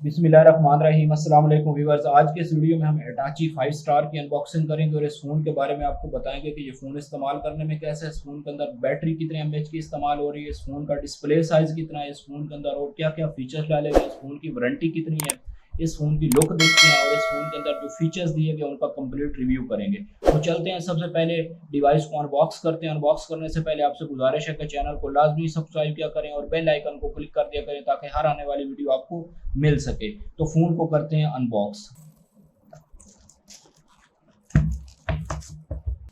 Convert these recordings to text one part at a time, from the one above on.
बिस्मिल्लाहिर्रहमानिर्रहीम। अस्सलाम वालेकुम व्यूअर्स। आज के इस वीडियो में हम Hitachi 5 स्टार की अनबॉक्सिंग करेंगे और इस फ़ोन के बारे में आपको बताएंगे कि ये फ़ोन इस्तेमाल करने में कैसा है, इस फ़ोन के अंदर बैटरी कितने एमएच की इस्तेमाल हो रही है, इस फ़ोन का डिस्प्ले साइज़ कितना है, इस फ़ोन के अंदर और क्या क्या फीचर्स डाले गए, इस फ़ोन की वारंटी कितनी है, इस फ़ोन की लुक देखते हैं और इस फ़ोन के अंदर जो फीचर्स दिए गए उनका कंप्लीट रिव्यू करेंगे। तो चलते हैं, सबसे पहले डिवाइस को अनबॉक्स करते हैं। अनबॉक्स करने से पहले आपसे गुजारिश है कि चैनल को लाजमी सब्सक्राइब किया करें और बेल आइकन को क्लिक कर दिया करें ताकि हर आने वाली वीडियो आपको मिल सके। तो फ़ोन को करते हैं अनबॉक्स।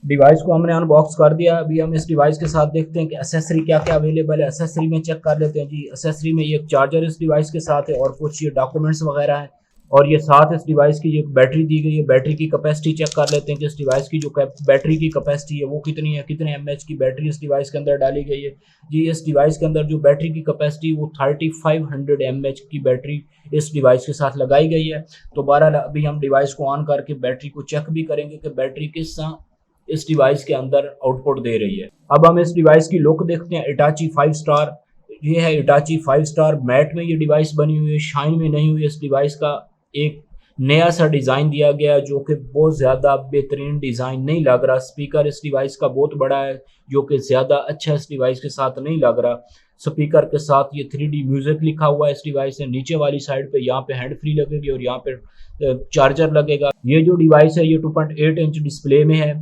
डिवाइस को हमने अनबॉक्स कर दिया। अभी हम इस डिवाइस के साथ देखते हैं कि एसेसरी क्या क्या अवेलेबल है। एसेसरी में चेक कर लेते हैं जी। एसेसरी में ये एक चार्जर इस डिवाइस के साथ है और कुछ ये डॉक्यूमेंट्स वगैरह हैं और ये साथ इस डिवाइस की ये बैटरी दी गई है। बैटरी की कैपेसिटी चेक कर लेते हैं कि इस डिवाइस की जो बैटरी की कैपेसिटी है वो कितनी है, कितने एमएच की बैटरी इस डिवाइस के अंदर डाली गई है। जी, इस डिवाइस के अंदर जो बैटरी की कैपेसिटी वो 3500 एमएच की बैटरी इस डिवाइस के साथ लगाई गई है। तो बहरहाल अभी हम डिवाइस को ऑन करके बैटरी को चेक भी करेंगे कि बैटरी किस इस डिवाइस के अंदर आउटपुट दे रही है। अब हम इस डिवाइस की लुक देखते हैं। Hitachi 5 स्टार, ये है Hitachi 5 स्टार। मैट में ये डिवाइस बनी हुई है, शाइन में नहीं हुई। इस डिवाइस का एक नया सा डिज़ाइन दिया गया है जो कि बहुत ज़्यादा बेहतरीन डिज़ाइन नहीं लग रहा। स्पीकर इस डिवाइस का बहुत बड़ा है जो कि ज़्यादा अच्छा इस डिवाइस के साथ नहीं लग रहा। स्पीकर के साथ ये 3D म्यूज़िक लिखा हुआ है इस डिवाइस में। नीचे वाली साइड पे यहाँ पे हैंड फ्री लगेगी और यहाँ पे चार्जर लगेगा। ये जो डिवाइस है ये 2.8 इंच डिस्प्ले में है।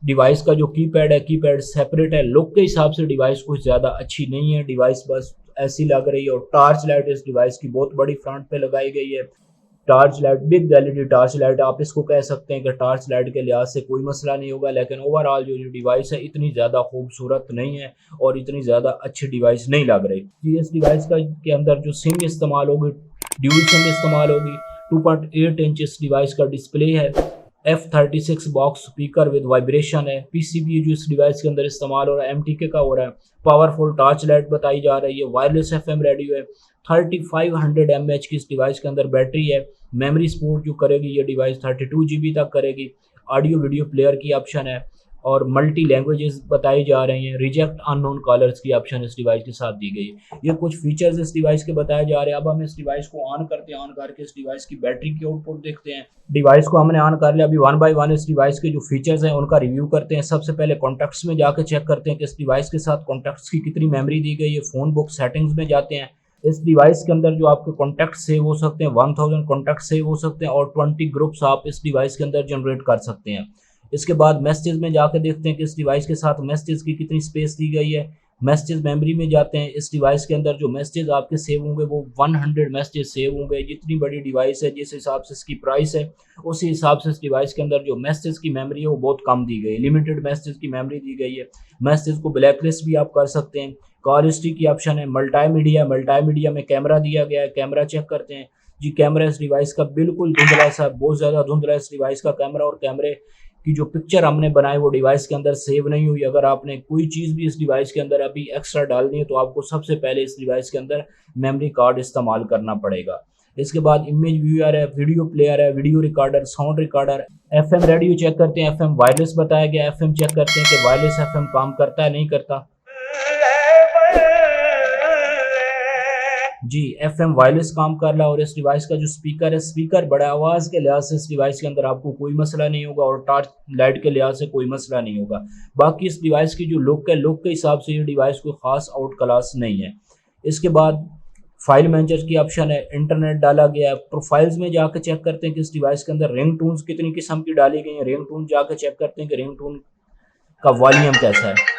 डिवाइस का जो कीपैड है, कीपैड सेपरेट है। लुक के हिसाब से डिवाइस कुछ ज़्यादा अच्छी नहीं है, डिवाइस बस ऐसी लग रही है। और टॉर्च लाइट इस डिवाइस की बहुत बड़ी फ्रंट पे लगाई गई है। Torch light, big LED torch light आप इसको कह सकते हैं कि टॉर्च लाइट के लिहाज से कोई मसला नहीं होगा, लेकिन ओवरऑल जो डिवाइस है इतनी ज़्यादा खूबसूरत नहीं है और इतनी ज़्यादा अच्छी डिवाइस नहीं लग रही। जी, इस डिवाइस का के अंदर जो सिम इस्तेमाल होगी, ड्यूल सिम इस्तेमाल होगी। 2.8 इंच इस डिवाइस का डिस्प्ले है। F36 box speaker with vibration है। पीसीबी जो इस डिवाइस के अंदर इस्तेमाल हो रहा है एमटीके का हो रहा है। पावरफुल टॉर्च लाइट बताई जा रही है। वायरलेस एफएम रेडियो है। 3500 एमएच की इस डिवाइस के अंदर बैटरी है। मेमोरी सपोर्ट जो करेगी ये डिवाइस 32 GB तक करेगी। ऑडियो वीडियो प्लेयर की ऑप्शन है और मल्टी लैंग्वेजेस बताई जा रही हैं। रिजेक्ट अननोन कॉलर्स की ऑप्शन इस डिवाइस के साथ दी गई है। ये कुछ फीचर्स इस डिवाइस के बताए जा रहे हैं। अब हम इस डिवाइस को ऑन करते हैं। ऑन करके इस डिवाइस की बैटरी की आउटपुट देखते हैं। डिवाइस को हमने ऑन कर लिया। अभी वन बाय वन इस डिवाइस के जो फीचर्स हैं उनका रिव्यू करते हैं। सबसे पहले कॉन्टैक्ट्स में जाकर चेक करते हैं कि इस डिवाइस के साथ कॉन्टैक्ट्स की कितनी मेमोरी दी गई है। फ़ोन बुक सेटिंग्स में जाते हैं। इस डिवाइस के अंदर जो आपके कॉन्टैक्ट सेव हो सकते हैं 1000 कॉन्टैक्ट सेव हो सकते हैं और 20 ग्रुप्स आप इस डिवाइस के अंदर जनरेट कर सकते हैं। इसके बाद मैसेज में जाकर देखते हैं कि इस डिवाइस के साथ मैसेज की कितनी स्पेस दी गई है। मैसेज मेमोरी में जाते हैं। इस डिवाइस के अंदर जो मैसेज आपके सेव होंगे वो 100 मैसेज सेव होंगे। जितनी बड़ी डिवाइस है, जिस हिसाब से इसकी प्राइस है, उसी हिसाब से इस डिवाइस के अंदर जो मैसेज की मेमोरी है वो बहुत कम दी गई है। लिमिटेड मैसेज की मेमोरी दी गई है। मैसेज को ब्लैकलिस्ट भी आप कर सकते हैं। कॉल हिस्ट्री की ऑप्शन है। मल्टीमीडिया में कैमरा दिया गया है। कैमरा चेक करते हैं जी। कैमरा इस डिवाइस का बिल्कुल धुंधला सा, बहुत ज़्यादा धुंधला इस डिवाइस का कैमरा और कैमरे की जो पिक्चर हमने बनाई वो डिवाइस के अंदर सेव नहीं हुई। अगर आपने कोई चीज़ भी इस डिवाइस के अंदर अभी एक्स्ट्रा डालनी है तो आपको सबसे पहले इस डिवाइस के अंदर मेमोरी कार्ड इस्तेमाल करना पड़ेगा। इसके बाद इमेज व्यूअर है, वीडियो प्लेयर है, video recorder, sound recorder. FM radio check करते हैं। एफएम वायरलेस बताया गया। एफएम चेक करते हैं कि वायरलेस एफएम काम करता है नहीं करता। जी, एफएम वायरलेस काम कर रहा है। और इस डिवाइस का जो स्पीकर है, स्पीकर बड़ा आवाज़ के लिहाज से इस डिवाइस के अंदर आपको कोई मसला नहीं होगा और टॉर्च लाइट के लिहाज से कोई मसला नहीं होगा। बाकी इस डिवाइस की जो लुक है, लुक के हिसाब से ये डिवाइस कोई ख़ास आउट क्लास नहीं है। इसके बाद फाइल मैनेजर की ऑप्शन है। इंटरनेट डाला गया है। प्रोफाइल्स में जाकर चेक करते हैं कि इस डिवाइस के अंदर रिंग टून्स कितनी किस्म की डाली गई हैं। रिंग टून जाकर चेक करते हैं कि रिंग टून का वॉल्यूम कैसा है।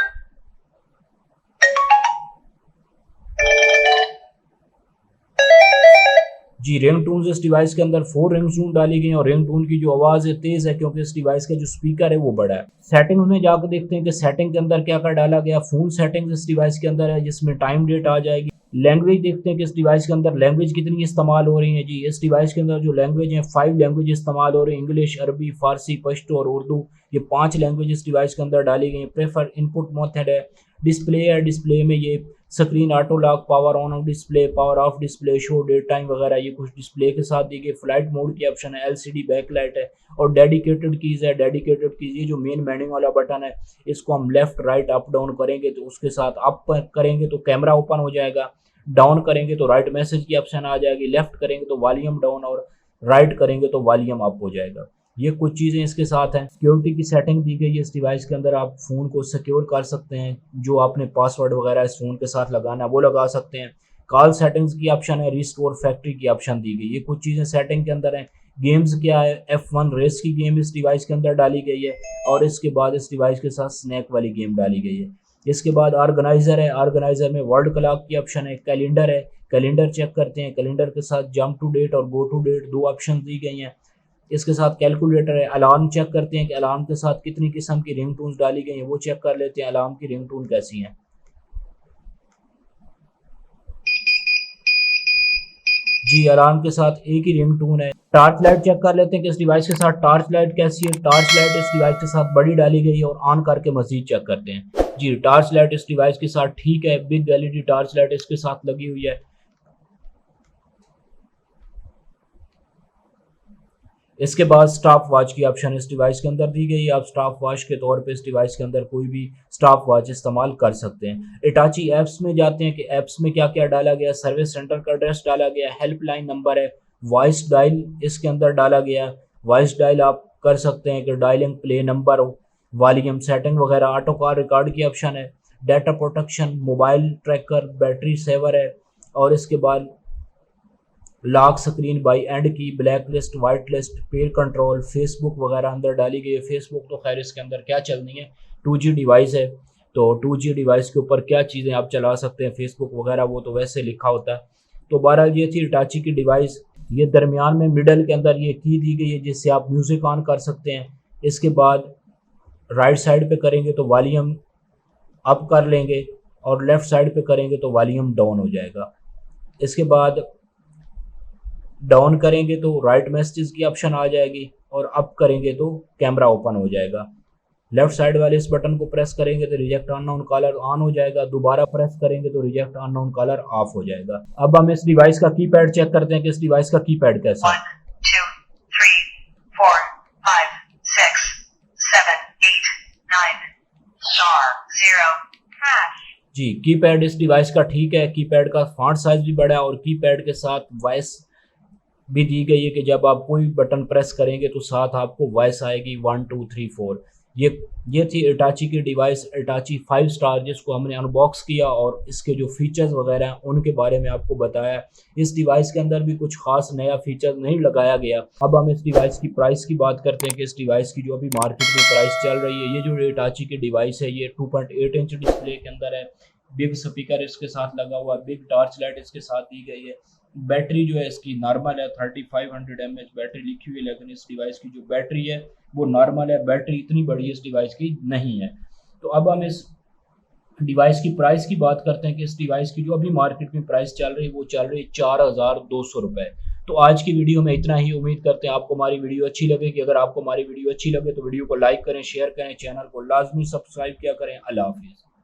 जी, रिंगटोन्स इस डिवाइस के अंदर 4 रिंगटोन डाली गई हैं और रिंगटोन की जो आवाज़ है तेज़ है क्योंकि इस डिवाइस का जो स्पीकर है वो बड़ा है। सेटिंग्स में जाकर देखते हैं कि सेटिंग के अंदर क्या क्या डाला गया। फ़ोन सेटिंग्स इस डिवाइस के अंदर है जिसमें टाइम डेट आ जाएगी। लैंग्वेज देखते हैं कि इस डिवाइस के अंदर लैंग्वेज कितनी इस्तेमाल हो रही है। जी, इस डिवाइस के अंदर जो लैंग्वेज है 5 लैंग्वेज इस्तेमाल हो रही है। इंग्लिश, अरबी, फ़ारसी, पश्तो और उर्दू, ये 5 लैंग्वेज इस डिवाइस के अंदर डाली गई हैं। प्रेफर इनपुट मेथड है। डिस्प्ले है। डिस्प्ले में ये screen auto lock, power on off display, power of display, show that time वगैरह ये कुछ डिस्प्ले के साथ दी गई। फ्लाइट मोड की ऑप्शन है, एलसीडी बैकलाइट है और डेडिकेटेड कीज़ है। डेडिकेटेड कीज़ ये जो मेन मेन्यू वाला बटन है इसको हम लेफ्ट राइट अप डाउन करेंगे तो उसके साथ अप करेंगे तो कैमरा ओपन हो जाएगा, डाउन करेंगे तो राइट मैसेज की ऑप्शन आ जाएगी, लेफ्ट करेंगे तो वॉल्यूम डाउन और राइट करेंगे तो वॉल्यूम अप हो जाएगा। ये कुछ चीज़ें इसके साथ हैं। सिक्योरिटी की सेटिंग दी गई है इस डिवाइस के अंदर, आप फ़ोन को सिक्योर कर सकते हैं, जो आपने पासवर्ड वगैरह इस फ़ोन के साथ लगाना है वो लगा सकते हैं। कॉल सेटिंग्स की ऑप्शन है, रिस्टोर फैक्ट्री की ऑप्शन दी गई। ये कुछ चीज़ें सेटिंग के अंदर हैं। गेम्स क्या है, F1 रेस की गेम इस डिवाइस के अंदर डाली गई है और इसके बाद इस डिवाइस के साथ स्नैक वाली गेम डाली गई है। इसके बाद ऑर्गेनाइजर है, ऑर्गेनाइजर में वर्ल्ड क्लॉक की ऑप्शन है। कैलेंडर है, कैलेंडर चेक करते हैं, कैलेंडर के साथ जंप टू डेट और गो टू डेट दो ऑप्शन दी गई हैं। इसके साथ कैलकुलेटर है, अलार्म चेक करते हैं कि अलार्म के साथ कितनी किस्म की रिंग टून्स डाली गई हैं वो चेक कर लेते हैं, अलार्म की रिंग टून कैसी हैं। जी अलार्म के साथ एक ही रिंग टून है। टॉर्च लाइट चेक कर लेते हैं कि इस डिवाइस के साथ टॉर्च लाइट कैसी है। टॉर्च लाइट इस डिवाइस के साथ बड़ी डाली गई है और ऑन करके मजीद चेक करते हैं। जी टॉर्च लाइट इस डिवाइस के साथ ठीक है, बिग एलईडी टॉर्च लाइट इसके साथ लगी हुई है। इसके बाद स्टॉप वॉच की ऑप्शन इस डिवाइस के अंदर दी गई है। आप स्टॉप वॉच के तौर पे इस डिवाइस के अंदर कोई भी स्टॉप वॉच इस्तेमाल कर सकते हैं। इटाची ऐप्स में जाते हैं कि ऐप्स में क्या क्या डाला गया। सर्विस सेंटर का एड्रेस डाला गया, हेल्पलाइन नंबर है, वॉइस डायल इसके अंदर डाला गया। वॉइस डायल आप कर सकते हैं कि डायलिंग प्ले नंबर हो, वॉल्यूम सेटिंग वगैरह, ऑटो कार रिकॉर्ड की ऑप्शन है, data protection, mobile tracker, battery saver है और इसके बाद lock screen by and key, black list, white list, pair control, Facebook वगैरह अंदर डाली गई है। फेसबुक तो खैर इसके अंदर क्या चलनी है, 2G डिवाइस है तो 2G डिवाइस के ऊपर क्या चीज़ें आप चला सकते हैं, फेसबुक वगैरह वो तो वैसे लिखा होता है। तो बहरहाल ये थी इटाची की डिवाइस। ये दरमियान में मिडल के अंदर ये की दी गई है जिससे आप म्यूज़िक ऑन कर सकते हैं। इसके बाद राइट साइड पे करेंगे तो वॉल्यूम अप कर लेंगे और लेफ़्ट साइड पे करेंगे तो वॉल्यूम डाउन हो जाएगा। इसके बाद डाउन करेंगे तो राइट मैसेज की ऑप्शन आ जाएगी और अप करेंगे तो कैमरा ओपन हो जाएगा। लेफ्ट साइड वाले इस बटन को प्रेस करेंगे तो रिजेक्ट अननोन कॉलर ऑन हो जाएगा, दोबारा प्रेस करेंगे तो रिजेक्ट अननोन कॉलर ऑफ हो जाएगा। अब हम इस डिवाइस का कीपैड चेक करते हैं कि इस डिवाइस का कीपैड कैसा है। 1 2 3 4 5 6 7 8 9 *0#. जी कीपैड इस डिवाइस का ठीक है। कीपैड का फॉन्ट साइज भी बड़ा है और कीपैड के साथ वॉइस भी दी गई है कि जब आप कोई बटन प्रेस करेंगे तो साथ आपको वॉइस आएगी 1 2 3 4। ये थी इटाची की डिवाइस, इटाची 5 स्टार, जिसको हमने अनबॉक्स किया और इसके जो फीचर्स वगैरह हैं उनके बारे में आपको बताया। इस डिवाइस के अंदर भी कुछ खास नया फीचर नहीं लगाया गया। अब हम इस डिवाइस की प्राइस की बात करते हैं कि इस डिवाइस की जो अभी मार्केट में प्राइस चल रही है, ये जो इटाची की डिवाइस है ये 2.8 इंच डिस्प्ले के अंदर है, बिग स्पीकर इसके साथ लगा हुआ, बिग टॉर्च लाइट इसके साथ दी गई है। बैटरी जो है इसकी नॉर्मल है, 3500 mAh बैटरी लिखी हुई है, लेकिन इस डिवाइस की जो बैटरी है वो नॉर्मल है, बैटरी इतनी बड़ी इस डिवाइस की नहीं है। तो अब हम इस डिवाइस की प्राइस की बात करते हैं कि इस डिवाइस की जो अभी मार्केट में प्राइस चल रही है वो चल रही है 4200 रुपये। तो आज की वीडियो में इतना ही। उम्मीद करते हैं आपको हमारी वीडियो अच्छी लगेगी। अगर आपको हमारी वीडियो अच्छी लगे तो वीडियो को लाइक करें, शेयर करें, चैनल को लाजमी सब्सक्राइब किया करें। अल्लाह हाफिज़।